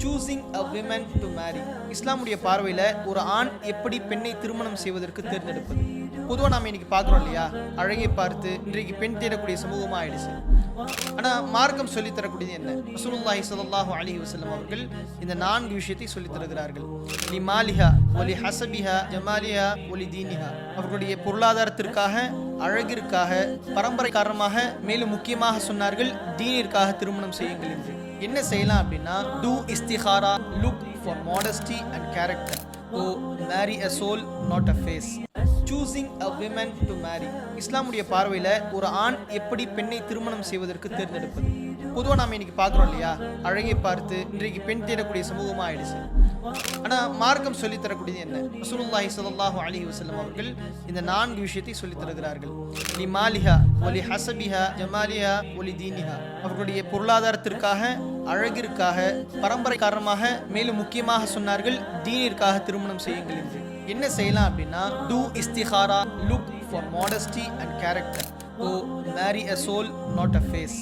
choosing a woman to marry. இஸ்லாமுடைய பார்வையில் ஒரு ஆண் எப்படி பெண்ணை திருமணம் செய்வதற்கு தேர்ந்தெடுப்பது. பொதுவாக நாம் இன்னைக்கு பார்க்குறோம் இல்லையா, அழகை பார்த்து இன்றைக்கு பெண் தேடக்கூடிய சமூகமாக ஆயிடுச்சு. ஆனால் மார்க்கம் சொல்லித் தரக்கூடியது என்ன? ரசூலுல்லாஹி ஸல்லல்லாஹு அலைஹி வஸல்லம் அவர்கள் இந்த 4 விஷயத்தை சொல்லித் தருகிறார்கள். லி மாலிஹா ஒலி ஹசபிஹா ஜமாலிஹா ஒலி தீனிஹா. அவர்களுடைய பொருளாதாரத்திற்காக, அழகிற்காக, பரம்பரை காரணமாக, மேலும் முக்கியமாக சொன்னார்கள் தீனிற்காக திருமணம் செய்யுங்கள் என்று. என்ன செய்யலாம் அப்படின்னா, டூ இஸ்திகாரா, look for modesty and character. Oh marry a soul not a face. Choosing a women to marry. இஸ்லாமுடைய பார்வையில் ஒரு ஆண் எப்படி பெண்ணை திருமணம் செய்வதற்கு தேர்ந்தெடுப்பது. பொதுவாக நாம் இன்னைக்கு பார்க்குறோம் இல்லையா, அழகை பார்த்து இன்றைக்கு பெண் தேடக்கூடிய சமூகமாக ஆயிடுச்சு. ஆனால் மார்க்கம் சொல்லித் தரக்கூடியது என்ன? ரசூலுல்லாஹி ஸல்லல்லாஹு அலைஹி வஸல்லம் அவர்கள் இந்த 4 விஷயத்தை சொல்லித் தருகிறார்கள். லி மாலிஹா ஒலி ஹசபிஹா ஜமாலிஹா ஒலி தீனிஹா. அவர்களுடைய பொருளாதாரத்திற்காக, அழகிற்காக, பரம்பரை காரணமாக, மேலும் முக்கியமாக சொன்னார்கள் தீனிற்காக திருமணம் செய்யுங்கள் என்று. என்ன செய்யலாம் அப்படின்னா, டூ இஸ்திகாரா, look for modesty and character. Oh marry a soul not a face.